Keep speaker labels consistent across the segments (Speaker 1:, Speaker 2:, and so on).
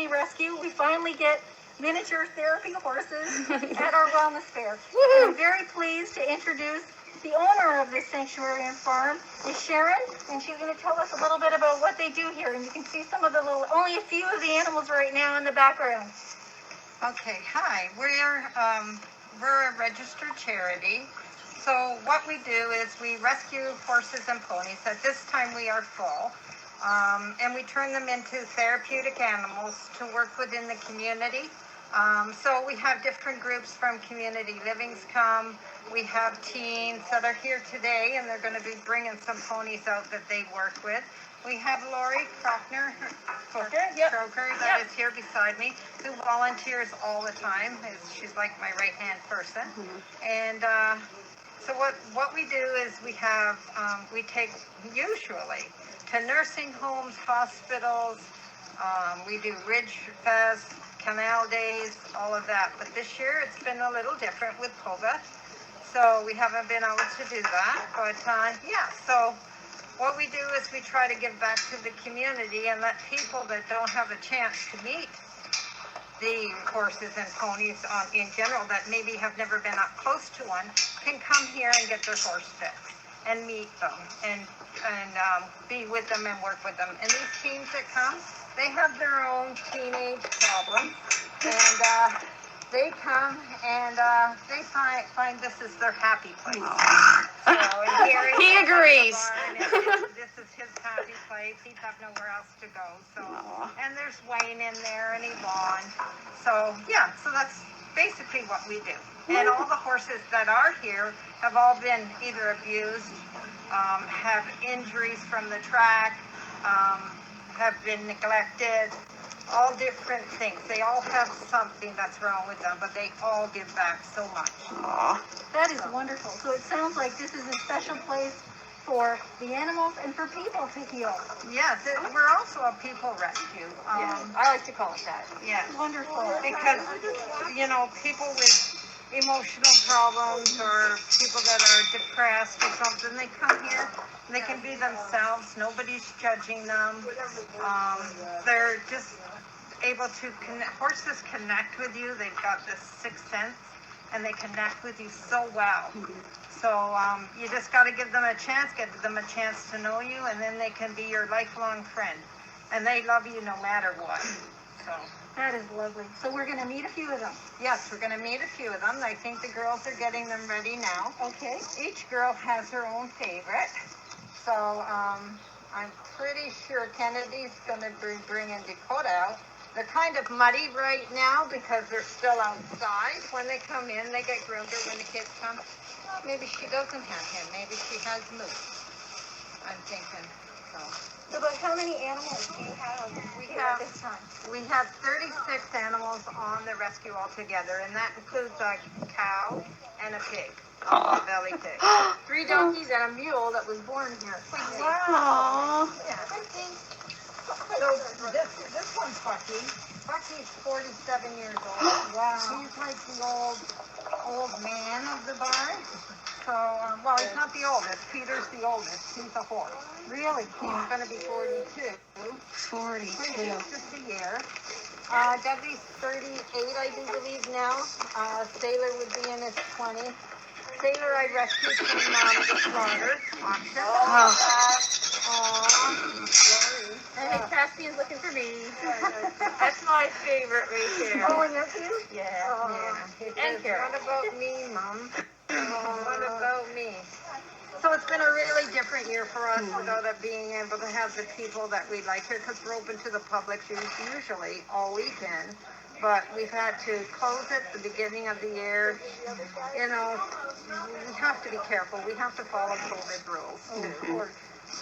Speaker 1: Pony Rescue. We finally get miniature therapy horses at our wellness fair. I'm very pleased to introduce the owner of this sanctuary and farm is Sharon, and she's going to tell us a little bit about what they do here. And you can see some of the only a few of the animals right now in the background.
Speaker 2: Okay, hi. We're a registered charity. So what we do is we rescue horses and ponies. At this time we are full. And we turn them into therapeutic animals to work within the community. So we have different groups from Community Livings come. We have teens that are here today, and they're going to be bringing some ponies out that they work with. We have Lori Kroker that is here beside me, who volunteers all the time. She's like my right-hand person. And so what we do is we take usually to nursing homes, hospitals, we do Ridge Fest, Canal Days, all of that. But this year it's been a little different with COVID, so we haven't been able to do that. But so what we do is we try to give back to the community and let people that don't have a chance to meet the horses and ponies in general, that maybe have never been up close to one, can come here and get their horse fixed and meet them and be with them and work with them. And these teens that come, they have their own teenage problems, and they come and they find this is their happy place. So, and Gary,
Speaker 3: he agrees.
Speaker 2: This is his happy place. He'd have nowhere else to go. So, and there's Wayne in there and Yvonne. So so that's basically what we do. And all the horses that are here have all been either abused, have injuries from the track, have been neglected, all different things. They all have something that's wrong with them, but they all give back so much.
Speaker 1: That is wonderful. So it sounds like this is a special place for the animals and for people to heal.
Speaker 2: Yes, we're also a people rescue.
Speaker 3: I like to call it that.
Speaker 2: Yes.
Speaker 1: Wonderful.
Speaker 2: Because, people with emotional problems or people that are depressed or something, they come here and they can be themselves. Nobody's judging them. They're just able to horses connect with you. They've got this sixth sense and they connect with you so well. So you just got to give them a chance to know you, and then they can be your lifelong friend. And they love you no matter what. So
Speaker 1: that is lovely. So we're going to meet a few of them.
Speaker 2: Yes, we're going to meet a few of them. I think the girls are getting them ready now.
Speaker 1: Okay.
Speaker 2: Each girl has her own favorite. So I'm pretty sure Kennedy's going to be bringing Dakota out. They're kind of muddy right now because they're still outside. When they come in, they get groomed. When the kids come, well, maybe she doesn't have him. Maybe she has Moose. I'm thinking.
Speaker 1: So about how many animals do you have at this time?
Speaker 2: We have 36 animals on the rescue altogether, and that includes a cow and a pig, a belly pig.
Speaker 1: 3 donkeys and a mule that was born here.
Speaker 3: Wow.
Speaker 2: Yeah. So this one's Bucky. Bucky's 47 years old.
Speaker 1: Wow.
Speaker 2: He's like the old man of the barn. So, he's not the oldest. Peter's the oldest. He's a horse.
Speaker 1: Really?
Speaker 2: He's going to be 42.
Speaker 3: 42.
Speaker 2: Just a year. Dudley's 38, I do believe now. Sailor would be in his 20s. Sailor I rescued from the slaughter auction.
Speaker 1: Hey, Caspian's looking for me.
Speaker 3: That's my favorite right there.
Speaker 1: Oh, and that's you?
Speaker 2: Yeah.
Speaker 3: And Carol.
Speaker 2: What about me, Mom? What about me? So it's been a really different year for us without it being able to have the people that we like here, because we're open to the public usually all weekend. But we've had to close it at the beginning of the year. We have to be careful. We have to follow COVID rules too.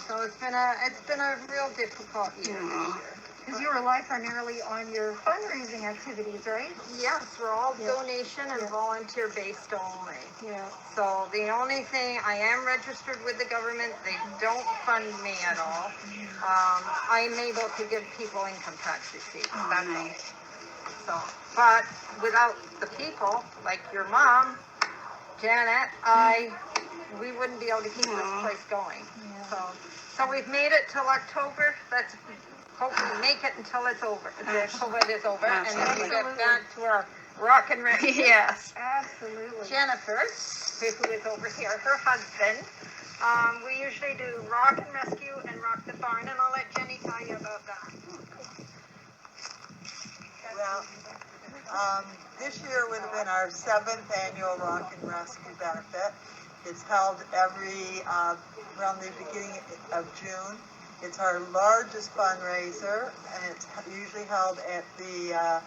Speaker 2: So it's been a real difficult year.
Speaker 1: Because you rely primarily on your fundraising activities, right?
Speaker 2: Yes, we're all donation and volunteer based only.
Speaker 1: Yeah.
Speaker 2: So the only thing, I am registered with the government. They don't fund me at all. I'm able to give people income tax receipts. That's all. So, but without the people, like your mom, Janet, we wouldn't be able to keep this place going. So we've made it till October. That's hopefully make it until it's over, the COVID is over, and then we get back to our rock and rescue.
Speaker 3: Yes.
Speaker 1: Absolutely.
Speaker 2: Jennifer, who is over here, her husband, we usually do rock and rescue and rock the barn, and I'll let Jenny tell you about that.
Speaker 4: Well, this year would have been our 7th annual Rock and Rescue benefit. It's held every, around the beginning of June. It's our largest fundraiser, and it's usually held at the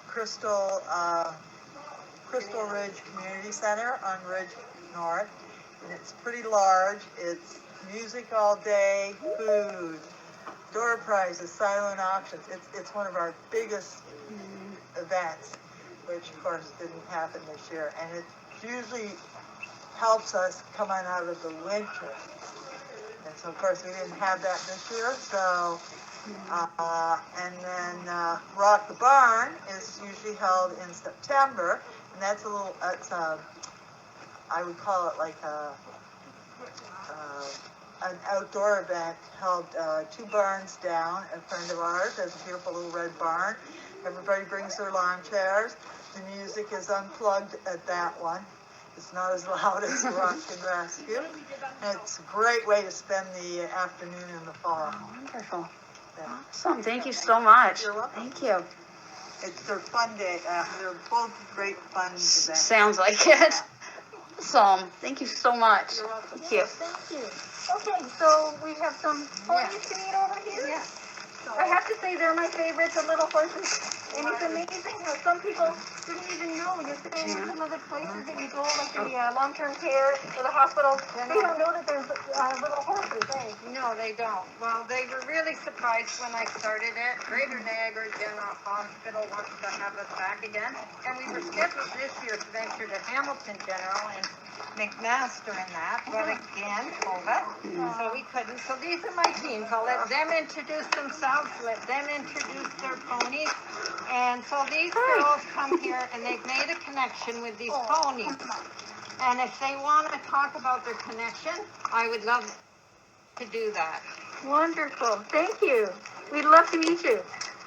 Speaker 4: Crystal Ridge Community Center on Ridge North. And it's pretty large. It's music all day, food, door prizes, silent auctions. It's one of our biggest events, which of course didn't happen this year. And it usually helps us come on out of the winter. And so of course we didn't have that this year. So, and then Rock the Barn is usually held in September. And that's a little, I would call it like an outdoor event held 2 barns down. A friend of ours has a beautiful little red barn. Everybody brings their lawn chairs. The music is unplugged at that one. It's not as loud as Rock and Rescue. And it's a great way to spend the afternoon in the fall.
Speaker 3: Wonderful.
Speaker 4: Yeah.
Speaker 3: Awesome. Thank you so much.
Speaker 4: You're welcome.
Speaker 3: Thank you.
Speaker 4: It's their fun day. They're both great fun events.
Speaker 3: Sounds like it. Awesome. Thank you so much.
Speaker 4: You're welcome.
Speaker 3: Thank you.
Speaker 1: Thank you. Okay, so we have some ponies to meet over here.
Speaker 2: Yeah.
Speaker 1: I have to say they're my favorite, the little horses. And it's amazing how some people didn't even know. You say in some of the places that you go, like the long-term care or the hospitals, they don't know that there's little horses, eh?
Speaker 2: No, they don't. Well, they were really surprised when I started it. Greater Niagara General Hospital wants to have us back again. And we were scheduled this year to venture to Hamilton General and McMaster and that, but again, COVID, so we couldn't. So these are my teams. I'll let them introduce themselves, let them introduce their ponies. And so these girls come here and they've made a connection with these ponies. And if they want to talk about their connection, I would love to do that.
Speaker 1: Wonderful. Thank you. We'd love to meet you.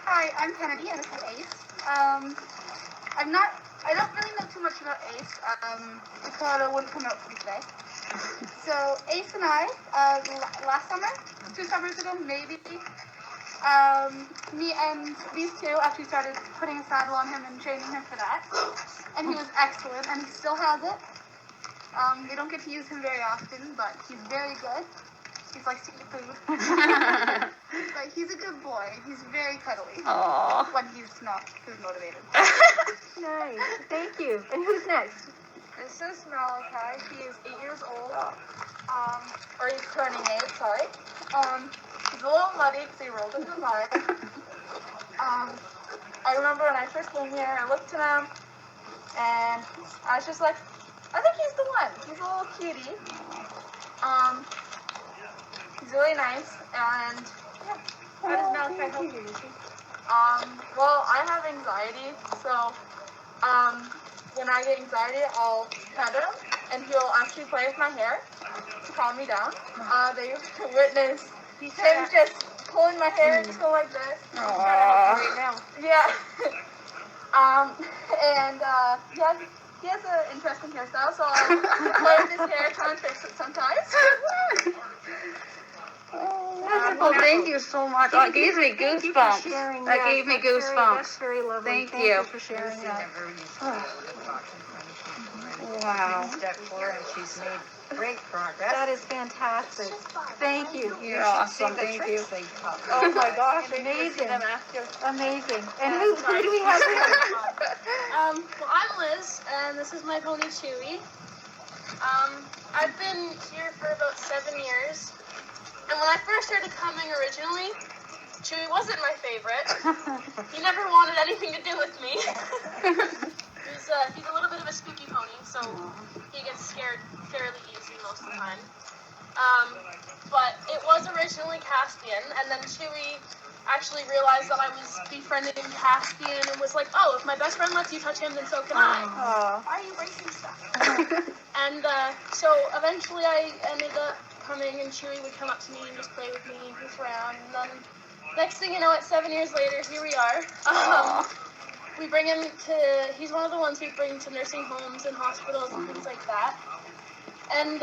Speaker 5: Hi, I'm Kennedy, and this is Ace. I don't really know too much about Ace. I thought I wouldn't come out for today. So Ace and I, last summer, 2 summers ago, maybe, me and these two actually started putting a saddle on him and training him for that. And he was excellent, and he still has it. We don't get to use him very often, but he's very good. He likes to eat food. But he's a good boy. He's very cuddly.
Speaker 3: Aww.
Speaker 5: When he's not food motivated.
Speaker 1: Nice. Thank you. And who's next?
Speaker 5: This is Malachi. He is 8 years old. Or he's turning 8, sorry. He's a little muddy because he rolled in the mud. I remember when I first came here, I looked at him, and I was just like, I think he's the one. He's a little cutie. He's really nice, and yeah. How does Malachi help you? Well, I have anxiety, so when I get anxiety, I'll pet him, and he'll actually play with my hair to calm me down. They witness him just pulling my hair and just go like this.
Speaker 3: Aww.
Speaker 5: Yeah. And he has an interesting hairstyle, so I'll play with his hair, try and fix it sometimes.
Speaker 3: Well, thank you so much. Oh, it gives me
Speaker 1: Thank you for
Speaker 3: goosebumps.
Speaker 1: sharing
Speaker 3: That
Speaker 1: that.
Speaker 3: gave me
Speaker 1: That's
Speaker 3: goosebumps.
Speaker 1: very lovely.
Speaker 3: Thank
Speaker 1: Thank
Speaker 3: you.
Speaker 1: you for sharing that.
Speaker 3: Wow.
Speaker 2: Step 4, and she's made great progress.
Speaker 1: That is fantastic. Thank you.
Speaker 3: You're awesome. Thank you.
Speaker 1: Oh my gosh, amazing. Amazing. And who do we have here?
Speaker 5: Well, I'm Liz, and this is my pony Chewy. I've been here for about 7 years, and when I first started coming originally, Chewy wasn't my favorite. He never wanted anything to do with me. He's a little bit of a spooky pony, so he gets scared fairly easy most of the time. But it was originally Caspian, and then Chewy actually realized that I was befriending Caspian and was like, oh, if my best friend lets you touch him, then so can I. Why are you breaking stuff? And so eventually I ended up coming, and Chewy would come up to me and just play with me and goof around. And then next thing you know, 7 years later, here we are. We bring him to, he's one of the ones we bring to nursing homes and hospitals and things like that. And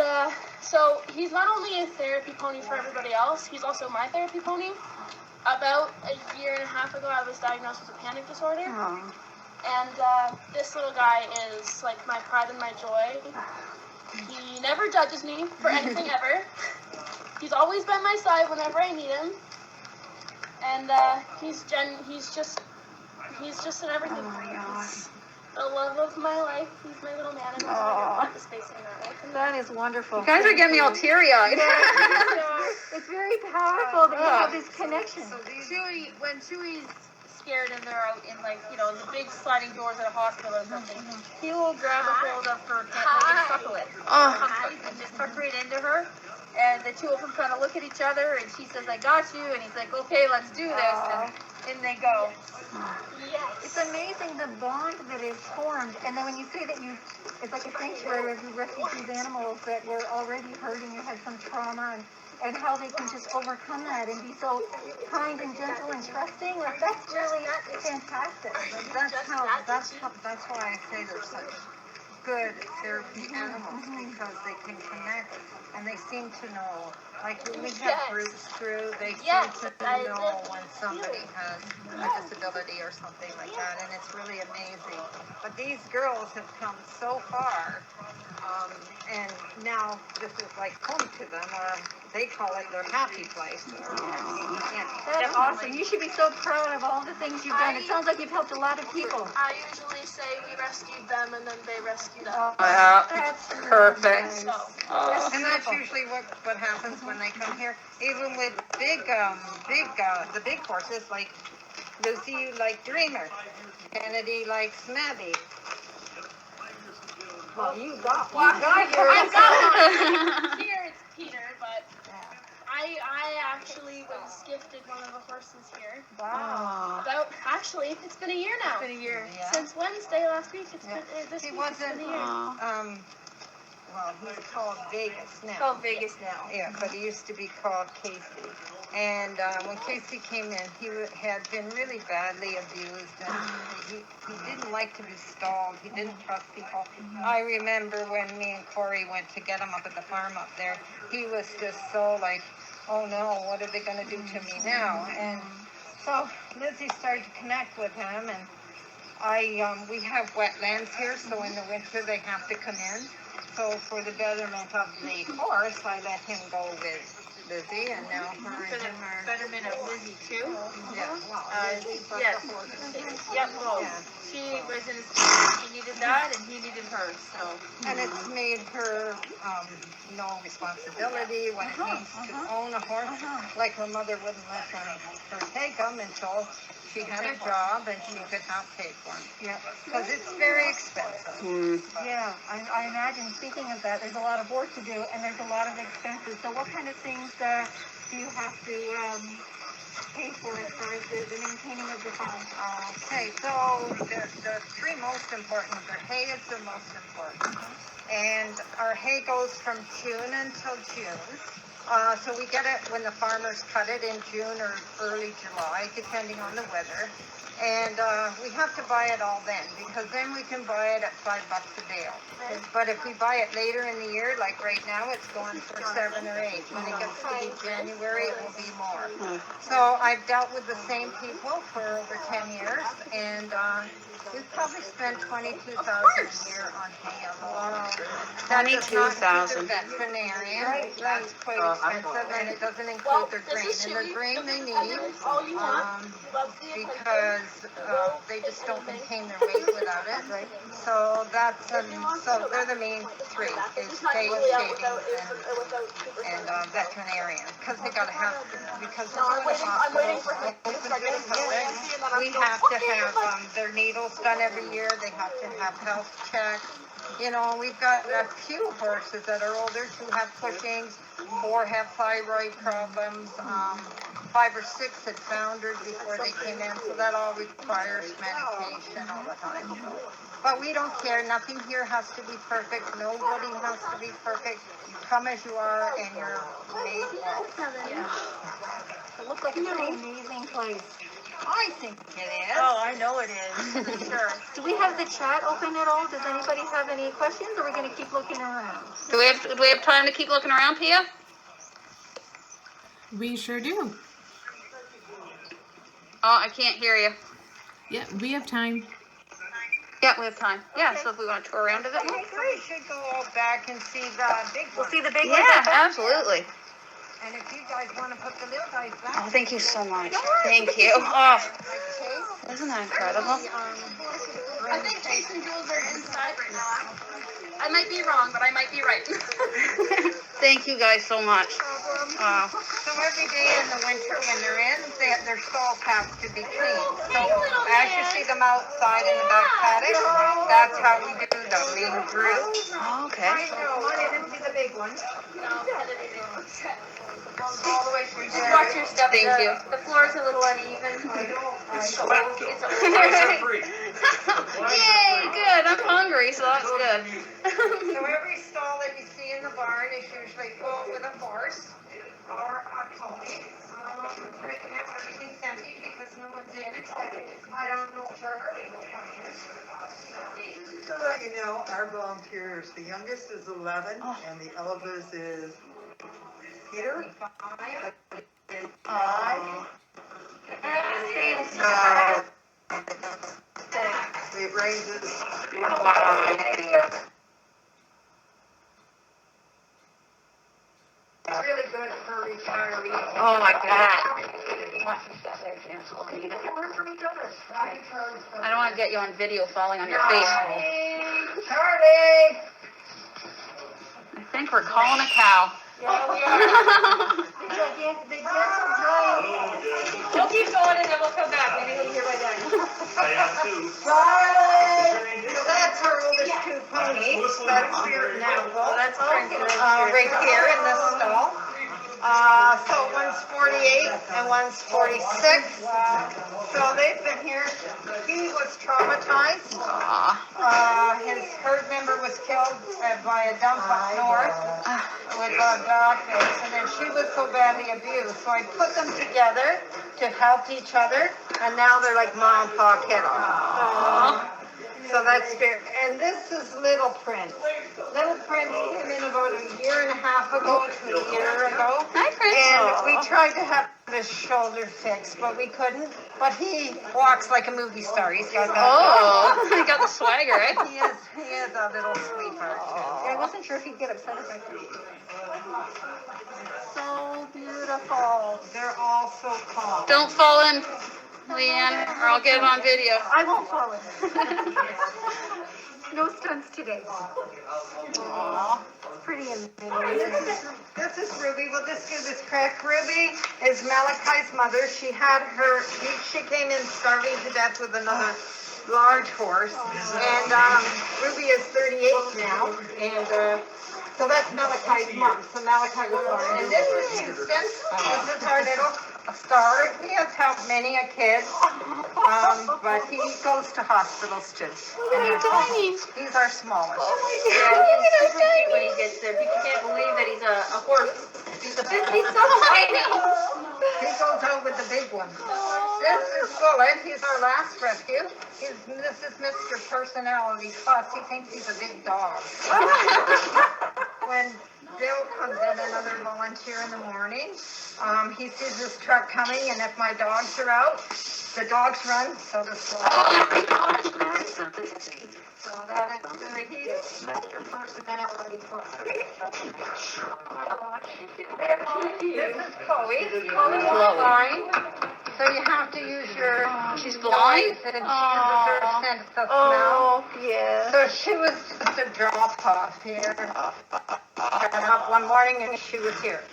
Speaker 5: so he's not only a therapy pony for everybody else, he's also my therapy pony. About a year and a half ago, I was diagnosed with a panic disorder.
Speaker 3: Oh.
Speaker 5: And this little guy is like my pride and my joy. He never judges me for anything ever. He's always by my side whenever I need him. And he's just an everything.
Speaker 3: Oh my gosh.
Speaker 5: The love of my life. He's my little man, and he's
Speaker 3: Aw.
Speaker 5: my good space in my life.
Speaker 1: That is wonderful.
Speaker 3: You guys are getting me all teary-eyed.
Speaker 1: It's very powerful that you have this connection.
Speaker 6: Chewy, when Chewy's scared and they're out in like, you know, the big sliding doors at a hospital or something, he will grab a hold of her pant leg and suckle it.
Speaker 3: Oh.
Speaker 6: And just tuck right into her. And the two of them kind of look at each other and she says, I got you. And he's like, okay, let's do this. And in they go.
Speaker 1: It's amazing the bond that is formed, and then when you say that it's like a sanctuary where you rescue these animals that were already hurting and had some trauma, and how they can just overcome that and be so kind and gentle and trusting, like that's really fantastic.
Speaker 2: That's why I say they're such good therapy animals, because they can connect and they seem to know. Like when we have groups through, they seem to know when somebody has a disability or something like that, and it's really amazing. But these girls have come so far, and now this is like home to them, or they call it their happy place.
Speaker 1: That's awesome. You should be so proud of all the things you've done. It sounds like you've helped a lot of people.
Speaker 5: I usually say we rescued them and then they rescued us.
Speaker 3: Yeah.
Speaker 1: That's
Speaker 3: Perfect.
Speaker 5: So,
Speaker 3: Oh.
Speaker 2: And that's usually what happens when they come here. Even with the big horses, like Lucy, you like Dreamer. Kennedy likes Mabby. Well, you got your.
Speaker 5: I got one. Here it's Peter, but I actually was gifted one of the horses here.
Speaker 3: Wow.
Speaker 5: It's been a year now.
Speaker 6: It's been a year.
Speaker 2: Yeah.
Speaker 5: Since Wednesday last week, this
Speaker 2: He
Speaker 5: week it's
Speaker 2: wasn't.
Speaker 5: been a year.
Speaker 2: Well, he's called Vegas now.
Speaker 6: It's called Vegas now.
Speaker 2: Yeah, but he used to be called Casey. And when Casey came in, he had been really badly abused, and he didn't like to be stalled. He didn't trust people. I remember when me and Corey went to get him up at the farm up there, he was just so like, oh no, what are they going to do to me now? And so Lizzie started to connect with him, and we have wetlands here, so in the winter they have to come in. So for the betterment of the horse, I let him go with Lizzie, and now her
Speaker 6: For
Speaker 2: and
Speaker 6: the
Speaker 2: him are.
Speaker 6: betterment of Lizzie too.
Speaker 2: Yeah, well,
Speaker 6: Yes. Yep. Well,
Speaker 2: Yeah.
Speaker 6: she was in his place. He needed that, and he needed her. So.
Speaker 2: and it's made her no responsibility when it means to own a horse. Like her mother wouldn't let her take them until she had a job and she could have paid for them.
Speaker 1: Yeah.
Speaker 2: Because it's very expensive.
Speaker 1: Yeah, I imagine, speaking of that, there's a lot of work to do and there's a lot of expenses. So what kind of things do you have to pay for as far as the maintaining of the farm?
Speaker 2: Okay, so the three most important, the hay is the most important. And our hay goes from June until June. So we get it when the farmers cut it in June or early July, depending on the weather. And we have to buy it all then, because then we can buy it at $5 a bale. But if we buy it later in the year, like right now, it's going for 7 or 8. When it gets to be January, it will be more. So I've dealt with the same people for over 10 years, and we probably spend $22,000 a year on hay alone. That does not include the veterinarian. That's quite expensive, and it doesn't include their grain. And their grain they need,
Speaker 5: All you want.
Speaker 2: because they just don't maintain their weight without it. So that's so they're the main three: is hay, shavings, and veterinarian, because they gotta have because
Speaker 5: I'm waiting for him.
Speaker 2: we have to have their needles done every year. They have to have health checks. You know, we've got a few horses that are older who have Cushing's, 4 have thyroid problems, 5 or 6 had foundered before they came in, so that all requires medication all the time. But we don't care. Nothing here has to be perfect. Nobody has to be perfect. You come as you are, and you're made well.
Speaker 1: It looks like it's an amazing place.
Speaker 2: I think it is.
Speaker 4: Oh, I know it is, for sure.
Speaker 1: Do we have the chat open at all? Does anybody have any questions, or are we gonna keep looking around?
Speaker 3: Do we have time to keep looking around, Pia?
Speaker 7: We sure do.
Speaker 3: Oh, I can't hear you.
Speaker 7: Yeah, we have time.
Speaker 3: Yeah, we have time. Yeah, so if we want to tour around a bit more.
Speaker 2: So we should go out back and see the big
Speaker 1: We'll
Speaker 2: one.
Speaker 1: see the big ones.
Speaker 3: Yeah,
Speaker 1: up there?
Speaker 3: absolutely.
Speaker 2: And if you guys want to put the little guys back.
Speaker 3: Oh, thank you so much. Thank you. Oh, isn't that incredible?
Speaker 6: I think Chase and Jules are inside right now. I might be wrong, but I might be right.
Speaker 3: Thank you guys so much. Wow.
Speaker 2: So every day in the winter when they're in, their stalls have to be cleaned. So as you see them outside in the back paddock, that's how we do them. We grew.
Speaker 3: Oh, okay.
Speaker 2: Come on in and see the big one.
Speaker 6: All the way through. Just watch your step.
Speaker 3: Thank you.
Speaker 6: The floor is a little uneven.
Speaker 3: Yay, good. I'm hungry, so that's good.
Speaker 2: So every stall that you see in the barn is usually full with a horse or a pony. Right now everything's empty because no one's in it. I don't know for her.
Speaker 4: So that you know, our volunteers, the youngest is 11, and the eldest is Peter. 5. It ranges.
Speaker 2: Really good for retirees.
Speaker 3: Oh my God. I don't want to get you on video falling on your face.
Speaker 2: Charlie!
Speaker 3: I think we're calling a cow.
Speaker 1: Yeah, we are. They get some time.
Speaker 6: We'll keep going and then we'll come back. Maybe we'll hear by then.
Speaker 8: I have two.
Speaker 2: Charlie! So that's our oldest two ponies. That's Spirit and Apple. That's right here in this stall. So one's 48 and one's 46. So they've been here. He was traumatized.
Speaker 3: Aw.
Speaker 2: His herd member was killed by a dump up north with dog face, and then she was so badly abused. So I put them together to help each other, and now they're like mom and pa kiddos. So that's Spirit. And this is Little Prince. Little Prince came in about a year and a half ago to a year ago.
Speaker 3: Hi, Prince.
Speaker 2: And we tried to have his shoulder fixed, but we couldn't. But he walks like a movie star. He's got that.
Speaker 3: Oh, you got the swagger, eh?
Speaker 2: He is a little sweetheart too.
Speaker 1: I wasn't sure if he'd get upset if I said. So beautiful.
Speaker 2: They're all so calm.
Speaker 3: Don't fall in, Leanne, or I'll get it on video.
Speaker 1: I won't fall in. No stunts today.
Speaker 2: Aww.
Speaker 1: Pretty amazing.
Speaker 2: This is Ruby. Well, this is this crack. Ruby is Malachi's mother. She came in starving to death with another large horse. And Ruby is 38 now. And so that's Malachi's mom. So Malachi was born. And this is Houston. This is our little star. He has helped many a kid. But he goes to hospitals too. And
Speaker 3: Tiny.
Speaker 2: he's our smallest.
Speaker 6: Yeah, he's super cute when he gets there. People can't believe that he's a horse. He's so tiny.
Speaker 2: He goes out with the big one. This is Bullet. He's our last rescue. This is Mr. Personality Plus. He thinks he's a big dog. When Bill comes in, another volunteer in the morning, he sees this truck coming, and if my dogs are out, the dogs run, so does Bullet. So that is he's Mr. Personality Plus. This is Chloe. Chloe's blind, so you have to use your
Speaker 3: She's blind?
Speaker 2: nose, and she uses her sense of smell.
Speaker 1: Oh, yeah.
Speaker 2: So she was just a drop off here. I got up one morning and she was here.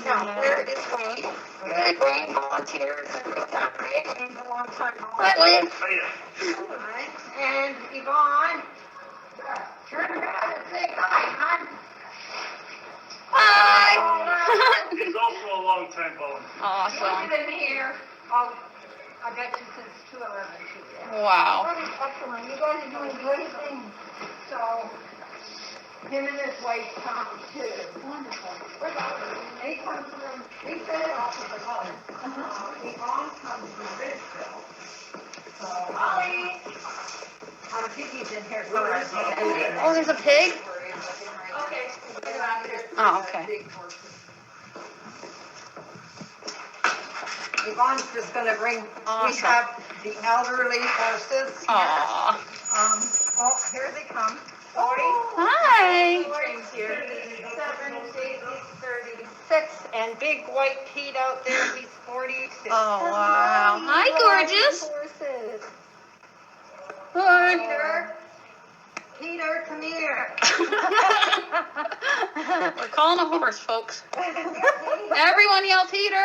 Speaker 2: Now, where is Chloe? We're going volunteers and recreation a long time. Alright, and Yvonne, turn around and say hi, hon. Hi!
Speaker 8: He's also a long-time volunteer.
Speaker 3: Awesome.
Speaker 2: She's been here, I bet you since 2011 too.
Speaker 3: Wow.
Speaker 1: That is excellent. You guys are doing great things.
Speaker 2: So, him and his wife come too.
Speaker 1: Wonderful.
Speaker 2: They come from, they fed off of the mother. The mom comes from Ridgeville. So,
Speaker 1: Molly.
Speaker 2: Piggy's in here, so I
Speaker 3: Oh, there's a pig?
Speaker 1: Okay. Get it out here.
Speaker 3: Oh, okay.
Speaker 2: Yvonne's just gonna bring, we
Speaker 3: Awesome.
Speaker 2: have the elderly horses here.
Speaker 3: Aw.
Speaker 2: Oh, here they come. 40.
Speaker 3: Hi.
Speaker 2: 36, and big white Pete out there, he's 42.
Speaker 3: Oh, wow. Hi, gorgeous.
Speaker 1: Horses.
Speaker 2: Peter, Peter, come here.
Speaker 3: We're calling a horse, folks. Everyone yell Peter.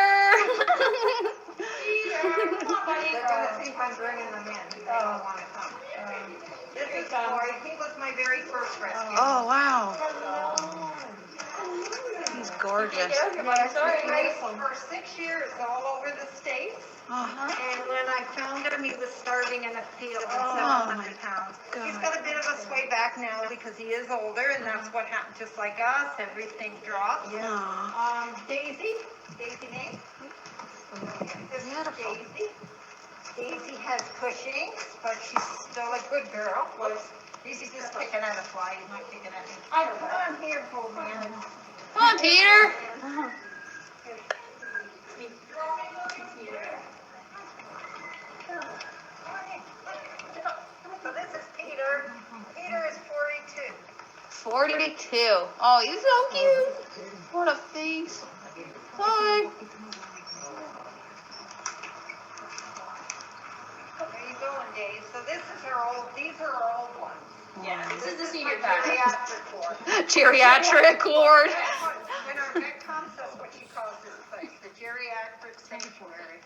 Speaker 2: They're gonna think I'm bringing them in. They don't wanna come. This is Corey, he was my very first rescue.
Speaker 3: Oh, wow. He's gorgeous.
Speaker 2: He raced for 6 years all over the States.
Speaker 3: Oh,
Speaker 2: And when I found him, he was starving in a field at
Speaker 3: Oh,
Speaker 2: 700 pounds.
Speaker 3: God.
Speaker 2: He's got a bit of a sway back now because he is older, and that's what happened, just like us, everything drops.
Speaker 3: Aw.
Speaker 2: Daisy name? This is Daisy. Daisy has Cushing, but she's still a good girl. Daisy's just picking at a fly, he's not picking at me. Come on here, poor man.
Speaker 3: Come on, Peter.
Speaker 2: So this is Peter. Peter is 42.
Speaker 3: 42. Oh, he's so cute. What a face. Hi.
Speaker 2: There you go, Dave. So this is these are our old ones.
Speaker 6: Yeah, this is the senior
Speaker 2: My
Speaker 6: package.
Speaker 2: geriatric ward.
Speaker 3: Geriatric ward.
Speaker 2: When our vet comes, that's what she calls this place, the geriatric sanctuary.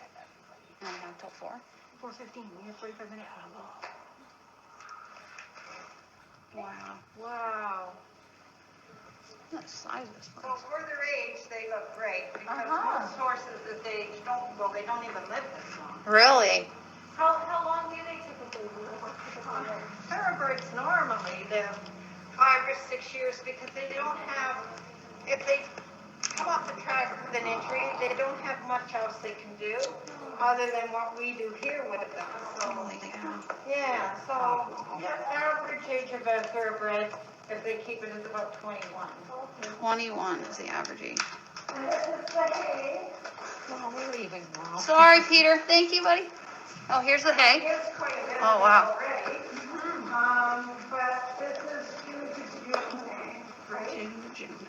Speaker 3: Until 4.
Speaker 1: 4:15. We have 45 minutes.
Speaker 3: Wow.
Speaker 2: Wow.
Speaker 3: What size is this
Speaker 2: So
Speaker 3: place?
Speaker 2: for their age, they look great because most horses this age they don't even live this long.
Speaker 3: Really?
Speaker 1: How long do they typically live?
Speaker 2: Thoroughbreds normally live 5 or 6 years because they don't have, if they come off the track with an injury, they don't have much else they can do other than what we do here with them. So,
Speaker 3: Holy cow.
Speaker 2: yeah, so the average age of a thoroughbred, if they keep it, is about 21.
Speaker 3: 21 is the average age.
Speaker 2: Well, we're leaving now.
Speaker 3: Sorry, Peter. Thank you, buddy. Oh, here's the hay.
Speaker 2: Here's quite a bit of
Speaker 3: Oh,
Speaker 2: it
Speaker 3: wow.
Speaker 2: already. But this is June to June, right?
Speaker 3: June.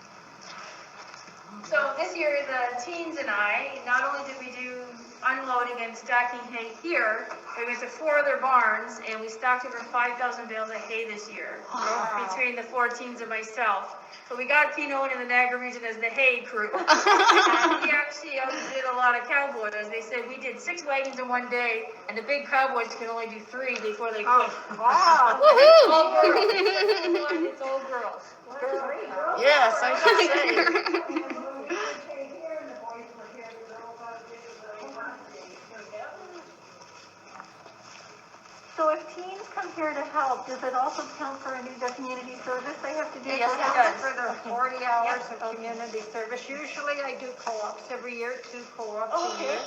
Speaker 6: So this year, the teens and I, not only did we do unloading and stacking hay here, but we went to 4 other barns, and we stacked over 5,000 bales of hay this year, between the 4 teens and myself. So we got P known in the Niagara region as the hay crew. And we actually did a lot of cowboys. They said we did 6 wagons in one day, and the big cowboys can only do 3 before they quit.
Speaker 2: Wow.
Speaker 6: All girls. It's all girls.
Speaker 3: Yes, I should say.
Speaker 1: So if teens come here to help, does it also count for any of the community service they have to do?
Speaker 6: Yes,
Speaker 1: for
Speaker 6: it
Speaker 1: help?
Speaker 6: does.
Speaker 2: For their 40 hours of community service. Usually I do co-ops every year, 2 co-ops a
Speaker 1: Okay.
Speaker 2: year.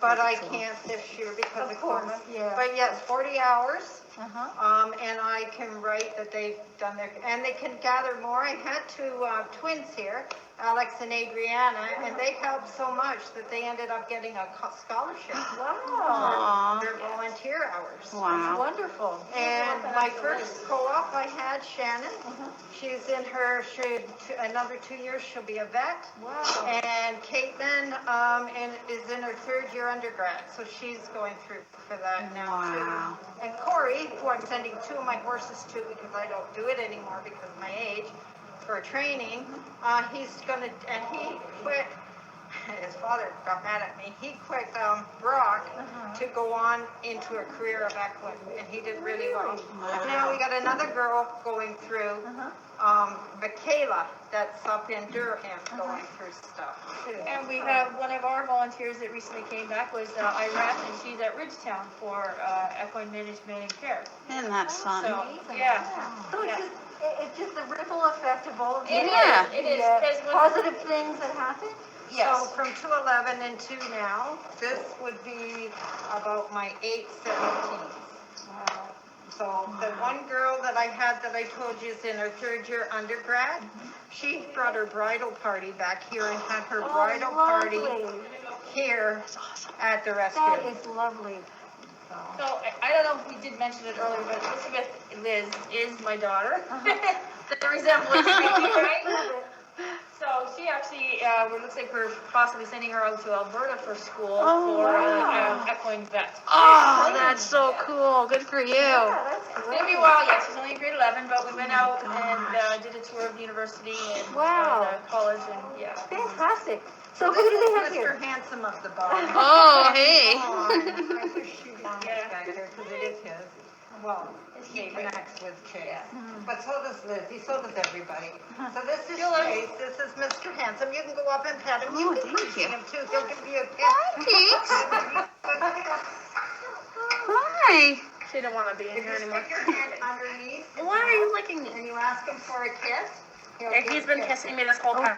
Speaker 2: But I can't this year because of
Speaker 1: course,
Speaker 2: COVID.
Speaker 1: yeah.
Speaker 2: But yes, 40 hours.
Speaker 1: Uh-huh.
Speaker 2: And I can write that they've done their, and they can gather more. I had 2 twins here, Alex and Adriana, and they helped so much that they ended up getting a scholarship.
Speaker 3: Aw.
Speaker 2: Their volunteer hours.
Speaker 3: Wow.
Speaker 1: Wonderful.
Speaker 2: And my first co-op I had, Shannon, she's in her, another 2 years, she'll be a vet.
Speaker 1: Wow.
Speaker 2: And Caitlin is in her 3rd year undergrad, so she's going through for that now
Speaker 3: Wow.
Speaker 2: too. And Corey, who I'm sending 2 of my horses to because I don't do it anymore because of my age, for training, he's gonna, and he quit. His father got mad at me. He quit Brock to go on into a career of equine, and he did really well. Now we got another girl going through, Michaela, that's up in Durham, going through stuff too.
Speaker 6: And we have one of our volunteers that recently came back was Irene, and she's at Ridgetown for equine management and care.
Speaker 3: Isn't that fun?
Speaker 6: So, yeah.
Speaker 1: So
Speaker 6: Yeah.
Speaker 1: It's just the ripple effect of all of the
Speaker 3: Yeah.
Speaker 6: It is,
Speaker 1: the,
Speaker 6: because when,
Speaker 1: positive things that happen.
Speaker 2: So from 211 and 2 now, this would be about my 8/17. So the one girl that I had that I told you is in her 3rd year undergrad, she brought her bridal party back here and had her bridal party
Speaker 1: Lovely.
Speaker 2: here at the
Speaker 1: That
Speaker 2: rescue.
Speaker 1: is lovely.
Speaker 6: so I don't know if we did mention it earlier, but Elizabeth Liz is my daughter. The resemblance, right? So she actually, it looks like we're possibly sending her out to Alberta for school for equine vet.
Speaker 3: Oh, that's so cool. Good for you.
Speaker 1: Yeah, that's
Speaker 6: It's
Speaker 1: great.
Speaker 6: gonna be a while yet. She's only in grade 11, but we went out and did a tour of the university and
Speaker 1: Wow.
Speaker 6: the college and yeah.
Speaker 1: Fantastic. So who do they have
Speaker 2: Mr.
Speaker 1: here?
Speaker 2: Handsome of the bottom.
Speaker 3: Oh, hey.
Speaker 2: I wish she belongs
Speaker 6: Yeah.
Speaker 2: back there because it is his. Well, he connects with Chase. But so does Lizzie, so does everybody. So this is Chase, this is Mr. Handsome. You can go up and pet him. You
Speaker 3: Oh,
Speaker 2: can
Speaker 3: thank
Speaker 2: see
Speaker 3: you.
Speaker 2: him too. He'll give you a kiss.
Speaker 3: Thanks. Hi.
Speaker 6: She didn't want to be in
Speaker 2: If
Speaker 6: here
Speaker 2: you
Speaker 6: anymore.
Speaker 2: stick your hand underneath
Speaker 6: Why are you licking me?
Speaker 2: and you ask him for a kiss, he'll
Speaker 6: Yeah,
Speaker 2: give
Speaker 6: he's
Speaker 2: you
Speaker 6: been
Speaker 2: a kiss.
Speaker 6: kissing me this whole time.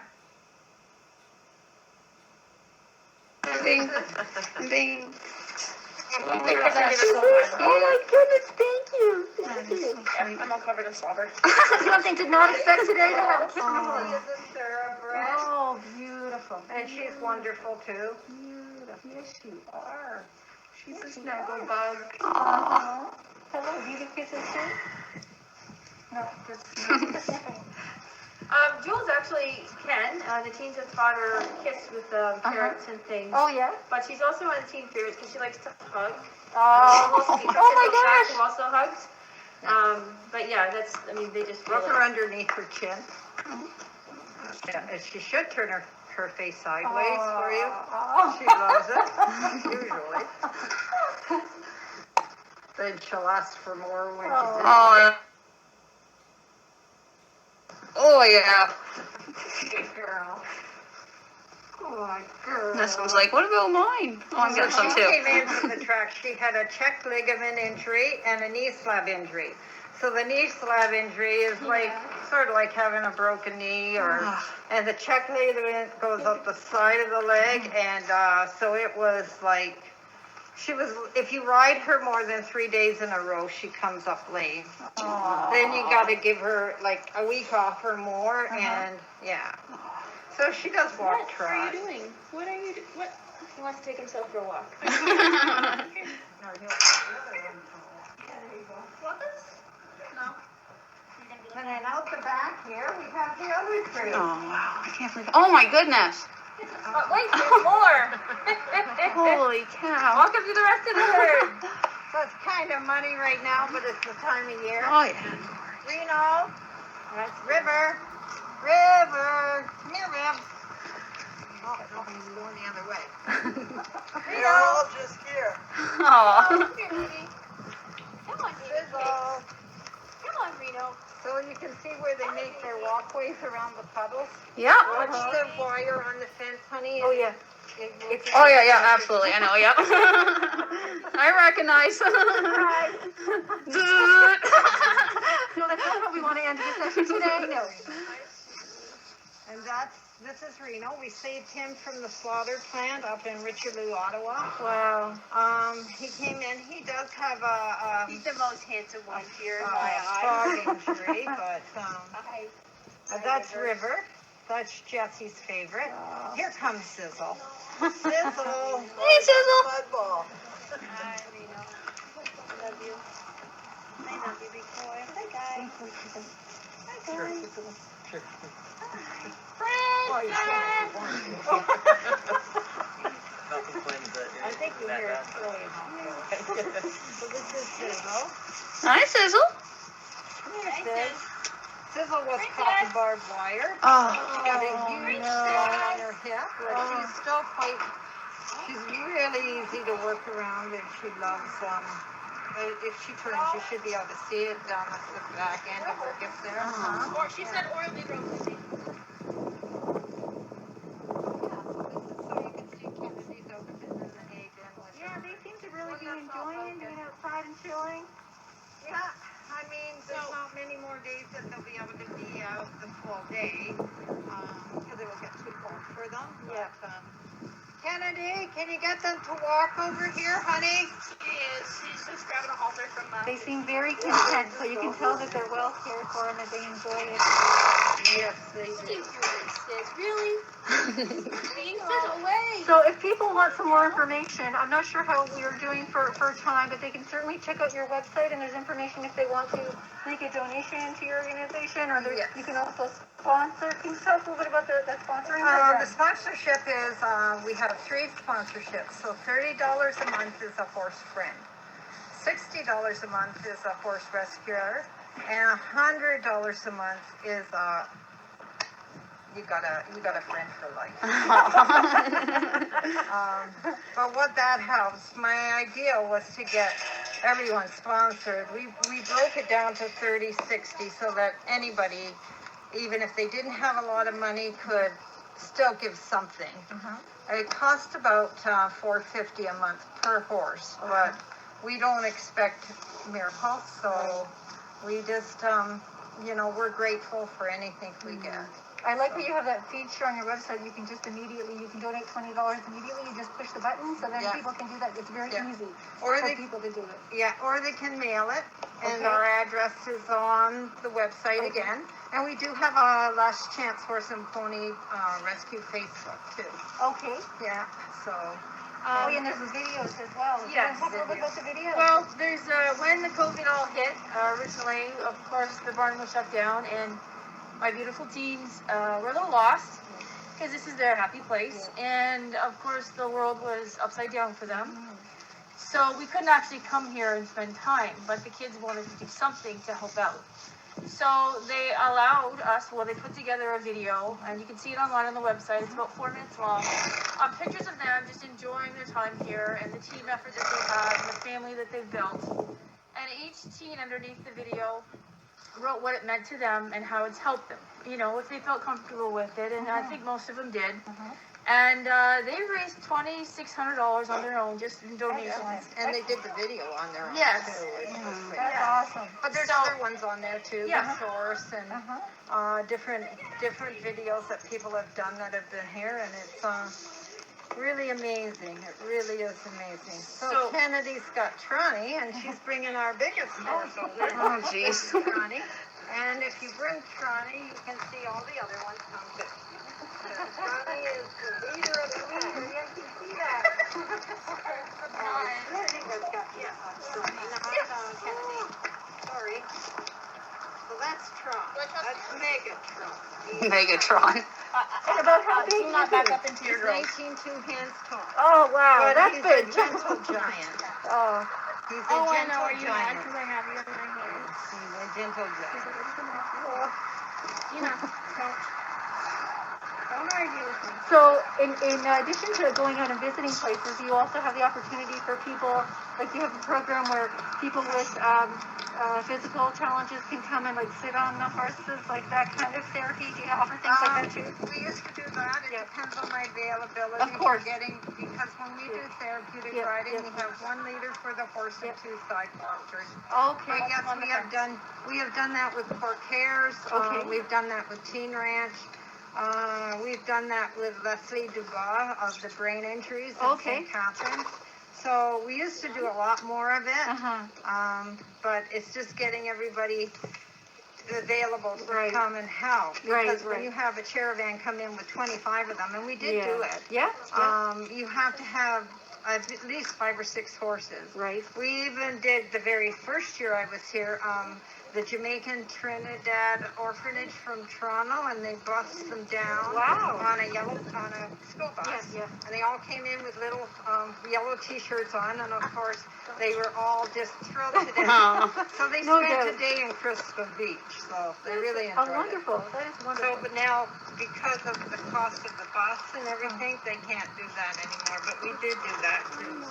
Speaker 3: Being.
Speaker 6: He's been kissing me this whole time.
Speaker 1: Oh my goodness, thank you. Thank you.
Speaker 6: Yeah, I'm all covered in slobber.
Speaker 1: Something did not expect today to have a kiss on the
Speaker 2: She
Speaker 1: horse.
Speaker 2: is a thoroughbred,
Speaker 1: Oh, beautiful.
Speaker 2: and she's wonderful too.
Speaker 1: Beautiful. Yes, you are.
Speaker 6: She's a snuggle bug.
Speaker 3: Aw.
Speaker 1: Hello, do you give kisses too? No, just sniffing.
Speaker 6: Jules actually can. The teens have taught her kiss with carrots and things.
Speaker 1: Oh, yeah?
Speaker 6: But she's also on the teen favorites because she likes to hug.
Speaker 1: Oh,
Speaker 6: Oh
Speaker 1: my gosh.
Speaker 6: Who also hugs. But yeah, they just
Speaker 2: Rub
Speaker 6: feel
Speaker 2: her
Speaker 6: it.
Speaker 2: underneath her chin. Yeah, and she should turn her face sideways for you.
Speaker 1: Oh.
Speaker 2: She loves it, usually. Then she'll ask for more when she's in.
Speaker 3: Oh. Oh, yeah.
Speaker 2: Good girl. Oh, my girl.
Speaker 3: This one's like, what about mine? Oh, I'm getting some
Speaker 2: She
Speaker 3: too.
Speaker 2: came in from the track. She had a check ligament injury and a knee slab injury. So the knee slab injury is like sort of like having a broken knee, and the check ligament goes up the side of the leg, and so it was like she was. If you ride her more than 3 days in a row, she comes up lame. Then you got to give her like a week off or more, and yeah. So she does walk
Speaker 6: What
Speaker 2: trot.
Speaker 6: are you doing? What are you doing? What? He wants to take himself for a walk.
Speaker 2: No, he'll-
Speaker 6: No.
Speaker 2: And then out the back here, we have the other three.
Speaker 3: Oh, wow. I can't believe it. Oh, my goodness.
Speaker 6: Oh, wait, there's more.
Speaker 3: Holy cow.
Speaker 6: Walk up to the rest of the herd.
Speaker 2: So it's kind of muddy right now, but it's the time of year.
Speaker 3: Oh, yeah.
Speaker 2: Reno, that's River. River, come here, Riv. Oh, no, he's going the other way.
Speaker 4: They're all just here.
Speaker 3: Oh.
Speaker 6: Come on,
Speaker 2: Sizzle.
Speaker 6: Come on, Reno.
Speaker 2: So you can see where they make their walkways around the puddles.
Speaker 3: Yeah.
Speaker 2: Watch the wire on the fence, honey.
Speaker 1: Oh, yeah.
Speaker 3: Oh, yeah, yeah, absolutely. I know, yeah. I recognize.
Speaker 1: No, that's not how we want to end the session today. No.
Speaker 2: And this is Reno. We saved him from the slaughter plant up in Richelieu, Ottawa.
Speaker 1: Wow.
Speaker 2: He came in. He does have a
Speaker 6: He's the most handsome one here.
Speaker 2: frog injury, but that's River. That's Jesse's favorite. Here comes Sizzle. Sizzle.
Speaker 3: Hey, Sizzle.
Speaker 4: Mudball.
Speaker 6: Hi, Reno. I love you. I love you, big boy. Hi, guys.
Speaker 4: Sure. Sure. Nothing claims that.
Speaker 2: I think you hear it early enough. So this is Sizzle.
Speaker 3: Hi, Sizzle.
Speaker 2: Here's Sis. Sizzle was caught in barbed wire.
Speaker 3: Oh.
Speaker 2: She got a huge scar on her hip, but she's still quite. She's really easy to work around, and she loves. If she turns, you should be able to see it down at the back end of her hip there.
Speaker 6: Or she said orally broken.
Speaker 1: Yeah, they seem to really be enjoying being outside and chilling.
Speaker 2: Yeah, I mean, there's not many more days that they'll be day, because it will get too cold for them.
Speaker 1: Yeah.
Speaker 2: But, Kennedy, can you get them to walk over here, honey?
Speaker 5: She's just grabbing a halter from
Speaker 1: They seem very content, so you can tell that they're well cared for and that they enjoy it.
Speaker 2: Yes, they do.
Speaker 5: Really? Being sent away.
Speaker 1: So if people want some more information, I'm not sure how we are doing for time, but they can certainly check out your website, and there's information if they want to make a donation to your organization, or
Speaker 2: Yes.
Speaker 1: you can also sponsor. Can you tell us a little bit about the sponsoring
Speaker 2: The
Speaker 1: program?
Speaker 2: sponsorship is, we have 3 sponsorships. So $30 a month is a horse friend. $60 a month is a horse rescuer. And $100 a month is you got a friend for life. But what that helps, my idea was to get everyone sponsored. We broke it down to 30, 60 so that anybody, even if they didn't have a lot of money, could still give something. It costs about $450 a month per horse, but we don't expect miracles, so we just, we're grateful for anything we get.
Speaker 1: I like that you have that feature on your website. You can just immediately, you can donate $20 immediately. You just push the button, so then
Speaker 2: Yeah.
Speaker 1: people can do that. It's very
Speaker 2: Yeah.
Speaker 1: easy
Speaker 2: Or
Speaker 1: for
Speaker 2: they,
Speaker 1: people to do it.
Speaker 2: yeah, or they can mail it, and
Speaker 1: Okay.
Speaker 2: our address is on the website again. And we do have a Last Chance Horse and Pony Rescue Facebook too.
Speaker 1: Okay.
Speaker 2: Yeah, so.
Speaker 1: Oh, and there's the videos as well. Do you
Speaker 5: Yes.
Speaker 1: want to talk a little bit about the videos?
Speaker 5: Well, there's when the COVID all hit originally, of course, the barn was shut down, and my beautiful teens were a little lost because this is their happy place, and of course, the world was upside down for them. So we couldn't actually come here and spend time, but the kids wanted to do something to help out. So they allowed us, they put together a video, and you can see it online on the website. It's about 4 minutes long. Pictures of them just enjoying their time here and the team effort that they have and the family that they've built. And each teen underneath the video wrote what it meant to them and how it's helped them. If they felt comfortable with it, and I think most of them did. And they raised $2,600 on their own, just in donations.
Speaker 2: And they did the video on their own
Speaker 5: Yes.
Speaker 2: too. Which was great.
Speaker 1: That's awesome.
Speaker 2: But there's other ones on there too,
Speaker 5: Yeah.
Speaker 2: the source and different videos that people have done that have been here, and it's really amazing. It really is amazing. So Kennedy's got Tronny, and she's bringing our biggest horse over.
Speaker 3: Oh, jeez.
Speaker 2: Tronny. And if you bring Tronny, you can see all the other ones come too. Tronny is the leader of the pack. You can see that. Kennedy's got Kennedy. Sorry. So that's Tron. That's Megatron.
Speaker 3: Megatron.
Speaker 1: And about how big
Speaker 5: Do not
Speaker 1: is
Speaker 5: back
Speaker 1: it?
Speaker 5: up into your girls.
Speaker 2: 19 2 hands tall.
Speaker 1: Oh, wow.
Speaker 2: But
Speaker 1: That's
Speaker 2: he's
Speaker 1: big.
Speaker 2: a gentle giant.
Speaker 1: Oh,
Speaker 2: He's a
Speaker 5: Oh, I
Speaker 2: gentle
Speaker 5: know. Are you mad
Speaker 2: giant.
Speaker 5: because I have you over my hair?
Speaker 2: He's a gentle giant.
Speaker 5: Don't argue with me.
Speaker 1: so in addition to going out and visiting places, you also have the opportunity for people, like you have a program where people with physical challenges can come and like sit on the horses, like that kind of therapy. Do you offer things like that too?
Speaker 2: We used to do that. It depends on my availability.
Speaker 1: Of course.
Speaker 2: Because when we do therapeutic
Speaker 1: Yeah,
Speaker 2: riding,
Speaker 1: yeah.
Speaker 2: we have 1 leader for the horse and 2 side walkers.
Speaker 1: Okay.
Speaker 2: But yes, we have done that with Port Cares.
Speaker 1: Okay.
Speaker 2: We've done that with Teen Ranch. We've done that with Leslie Dubois of the brain injuries in
Speaker 1: Okay.
Speaker 2: St. Catharines. So we used to do a lot more of it.
Speaker 1: Uh-huh.
Speaker 2: But it's just getting everybody available to
Speaker 1: Right.
Speaker 2: come and help.
Speaker 1: Right,
Speaker 2: Because
Speaker 1: right.
Speaker 2: when you have a caravan come in with 25 of them, and we did do it,
Speaker 1: Yeah.
Speaker 2: you have to have at least 5 or 6 horses.
Speaker 1: Right.
Speaker 2: We even did the very first year I was here, the Jamaican Trinidad Orphanage from Toronto, and they bussed them down
Speaker 1: Wow.
Speaker 2: on a school bus.
Speaker 1: Yeah, yeah.
Speaker 2: And they all came in with little yellow T-shirts on, and of course they were all just thrilled to death. So they
Speaker 1: No
Speaker 2: spent
Speaker 1: doubt.
Speaker 2: a day in Crystal Beach, so they really
Speaker 1: Oh,
Speaker 2: enjoyed it.
Speaker 1: wonderful. That is wonderful.
Speaker 2: So, but now, because of the cost of the bus and everything, they can't do that anymore, but we did do that too.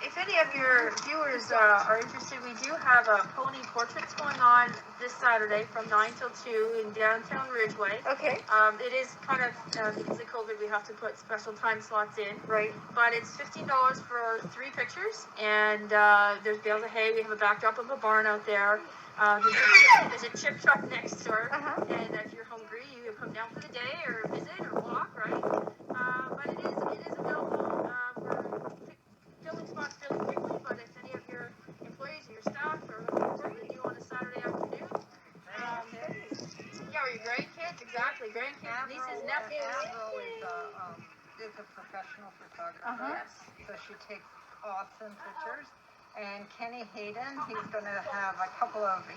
Speaker 6: If any of your viewers are interested, we do have pony portraits going on this Saturday from 9 till 2 in downtown Ridgeway.
Speaker 1: Okay.
Speaker 6: It is kind of, because of COVID, we have to put special time slots in.
Speaker 1: Right.
Speaker 6: But it's $15 for 3 pictures, and there's bales of hay. We have a backdrop of a barn out there. There's a chip truck next door, and if you're hungry, you can come down for the day or visit or walk, right? But it is available. We're filling spots fairly quickly, but if any of your employees or your staff are looking forward to you on a Saturday afternoon, yeah, or your grandkids, exactly, grandkids, nieces, nephews.
Speaker 2: Avril is a professional photographer, so she takes awesome pictures. And Kenny Hayden, he's going to have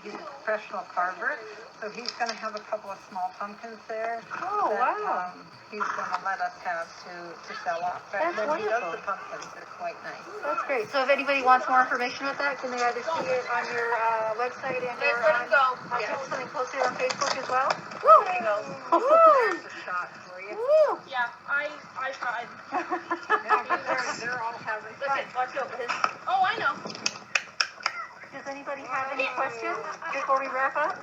Speaker 2: he's a professional carver, so he's going to have a couple of small pumpkins there.
Speaker 1: Oh, wow.
Speaker 2: He's going to let us have to sell off. But
Speaker 1: That's
Speaker 2: when he does
Speaker 1: wonderful.
Speaker 2: the pumpkins, they're quite nice.
Speaker 1: That's great. So if anybody wants more information about that, can they either see it on your website and
Speaker 5: Let's
Speaker 1: or
Speaker 5: let
Speaker 1: on,
Speaker 5: him go.
Speaker 1: something posted on Facebook as well?
Speaker 2: There you go. There's a shot for you.
Speaker 5: Yeah, I tried.
Speaker 2: They're all having fun.
Speaker 5: Listen, watch out for his. Oh, I know.
Speaker 1: Does anybody have any questions before we wrap up?